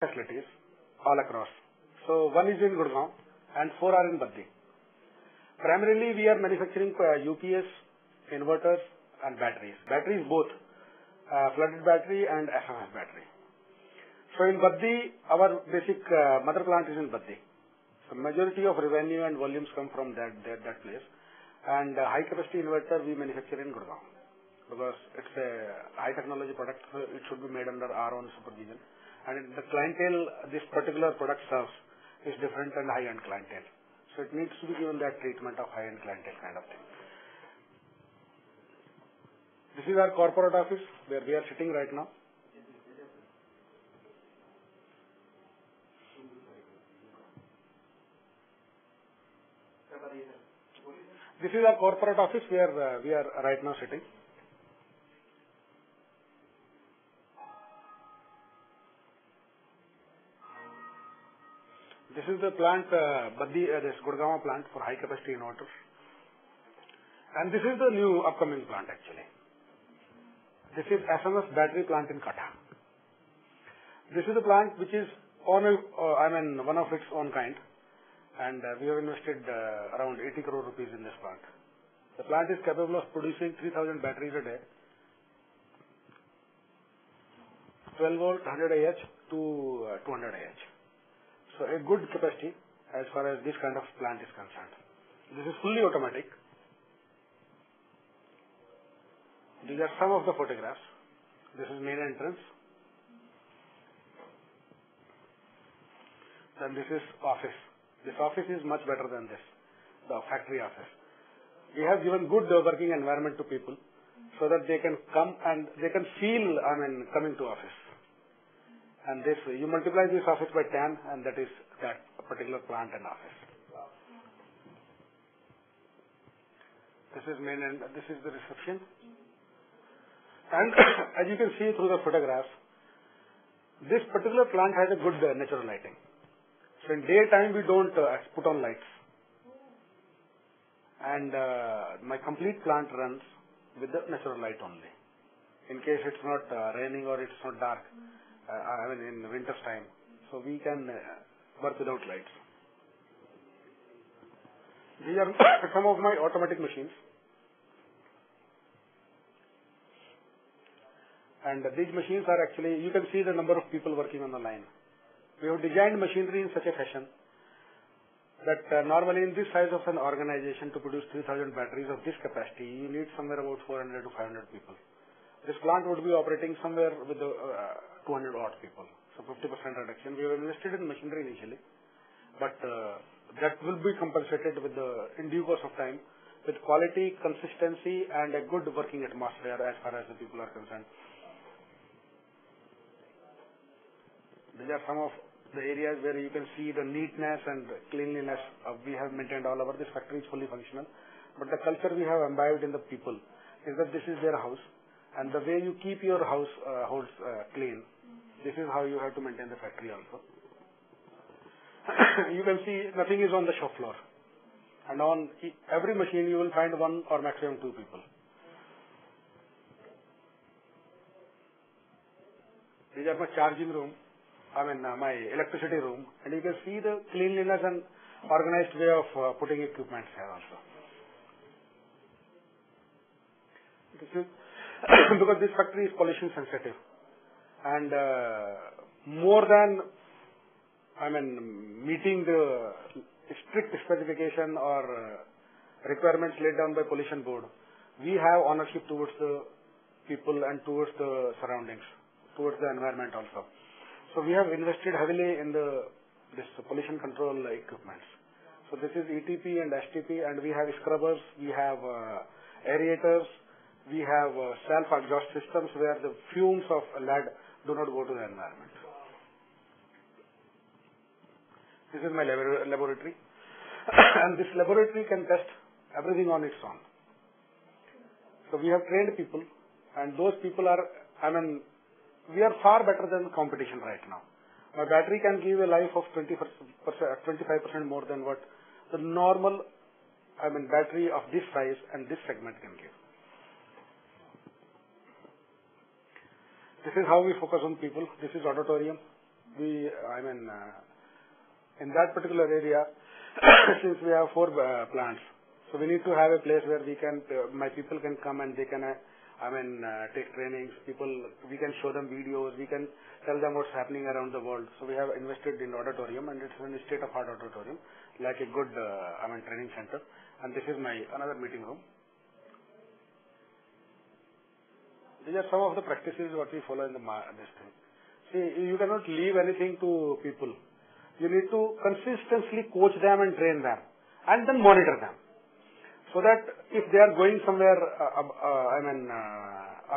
facilities all across. So one is in Gurgaon and 4 are in Baddi. Primarily, we are manufacturing UPS, inverters, and batteries. Batteries both, flooded battery and FMF battery. So in Baddi, our basic mother plant is in Baddi. So majority of revenue and volumes come from that place. And high capacity inverter we manufacture in Gurgaon because it's a high technology product. So it should be made under our own supervision. And the clientele this particular product serves is different and high-end clientele. So it needs to be given that treatment of high-end clientele kind of thing. This is our corporate office where we are sitting right now. This is our corporate office where we are right now sitting. This is the plant, Baddi, this Gurgaon plant for high capacity inverters. And this is the new upcoming plant actually. This is SMF battery plant in Katha. This is a plant which is one of its own kind. And we have invested around 80 crore rupees in this plant. The plant is capable of producing 3,000 batteries a day, 12 volt, 100 Ah to 200 Ah. So a good capacity as far as this kind of plant is concerned. This is fully automatic. These are some of the photographs. This is main entrance. Then this is office. This office is much better than this, the factory office. We have given good working environment to people so that they can come and they can feel, coming to office. And this, you multiply this office by 10 and that is that particular plant and office. This is main and this is the reception. And as you can see through the photographs, this particular plant has a good natural lighting. So in daytime we don't put on lights. And my complete plant runs with the natural light only. In case it's not raining or it's not dark, in winter's time. So we can work without lights. These are some of my automatic machines. And these machines are actually, you can see the number of people working on the line. We have designed machinery in such a fashion that normally in this size of an organization to produce 3,000 batteries of this capacity, you need somewhere about 400 to 500 people. This plant would be operating somewhere with 200 odd people. So 50% reduction. We have invested in machinery initially, but that will be compensated with in due course of time with quality, consistency and a good working atmosphere as far as the people are concerned. These are some of the areas where you can see the neatness and cleanliness we have maintained all over. This factory is fully functional. But the culture we have imbibed in the people is that this is their house. And the way you keep your house clean, this is how you have to maintain the factory also. You can see nothing is on the shop floor. And on every machine you will find one or maximum two people. These are my charging room. My electricity room, and you can see the cleanliness and organized way of putting equipment here also. This is because this factory is pollution sensitive, and more than meeting the strict specification or requirements laid down by pollution board, we have ownership towards the people and towards the surroundings, towards the environment also. So we have invested heavily in this pollution control equipments. So this is ETP and STP, and we have scrubbers, we have aerators, we have self-exhaust systems where the fumes of lead do not go to the environment. This is my laboratory, and this laboratory can test everything on its own. So we have trained people, and those people are, we are far better than competition right now. My battery can give a life of 25% more than what the normal, battery of this size and this segment can give. This is how we focus on people. This is auditorium. in that particular area, since we have 4 plants, so we need to have a place where we can, my people can come and they can, take trainings. We can show them videos. We can tell them what's happening around the world. So we have invested in auditorium, and it's a state-of-art auditorium, like a good, training center. And this is my another meeting room. These are some of the practices what we follow in this thing. See, you cannot leave anything to people. You need to consistently coach them and train them, and then monitor them. So that if they are going somewhere,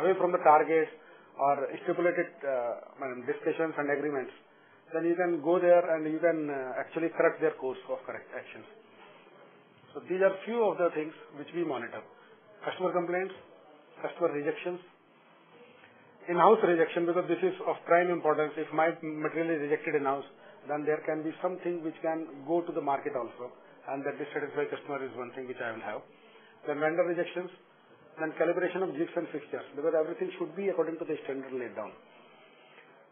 away from the targets or stipulated discussions and agreements, then you can go there and you can actually correct their course of correct actions. So these are few of the things which we monitor. Customer complaints, customer rejections, in-house rejection, because this is of prime importance. If my material is rejected in-house, then there can be something which can go to the market also, and that dissatisfied customer is one thing which I will have. Then vendor rejections, then calibration of jigs and fixtures, because everything should be according to the standard laid down.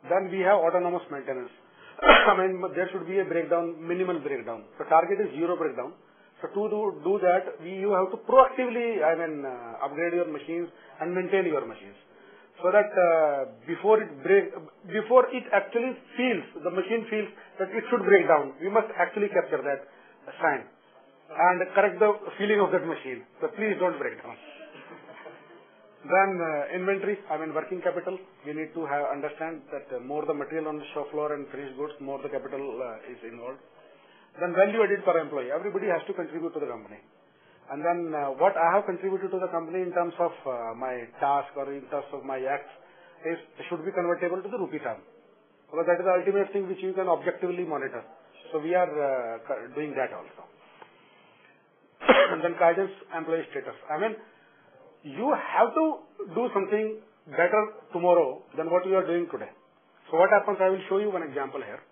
Then we have autonomous maintenance. There should be a breakdown, minimal breakdown. The target is 0 breakdown. So to do that, you have to proactively, upgrade your machines and maintain your machines. So that before it actually feels, the machine feels that it should break down, we must actually capture that sign and correct the feeling of that machine. So please don't break down. Then inventory, working capital. We need to understand that more the material on the shop floor and finished goods, more the capital is involved. Then value added per employee. Everybody has to contribute to the company. And then what I have contributed to the company in terms of my task or in terms of my acts should be convertible to the rupee term. Because that is the ultimate thing which you can objectively monitor. So we are doing that also. And then guidance, employee status. You have to do something better tomorrow than what you are doing today. So what happens, I will show you one example here.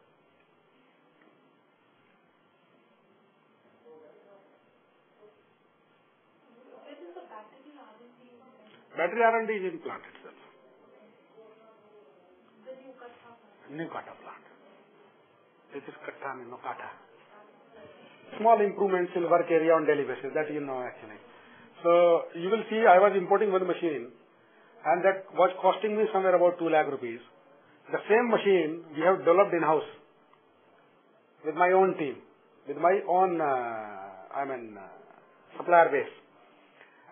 Battery R&D is in plant itself. New Kata plant. This is Kata, no Kata. Small improvements in work area on daily basis, that you know actually. So you will see I was importing one machine and that was costing me somewhere about 2 lakh rupees. The same machine we have developed in-house with my own team, with my own supplier base.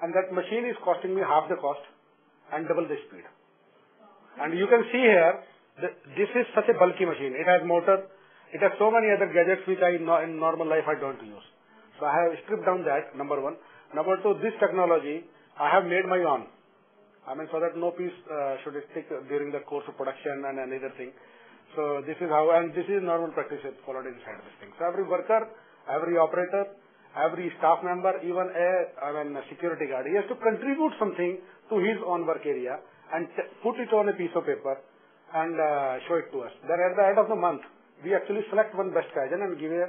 And that machine is costing me half the cost and double the speed. And you can see here, this is such a bulky machine. It has motor. It has so many other gadgets which in normal life I don't use. So I have stripped down that, number one. Number two, this technology I have made my own. So that no piece should stick during the course of production and another thing. So this is how, and this is normal practice followed inside this thing. So every worker, every operator, every staff member, even a security guard, he has to contribute something to his own work area and put it on a piece of paper and show it to us. Then at the end of the month, we actually select one best Kaizen and give a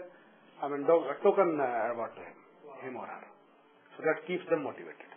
token award to him or her. So that keeps them motivated.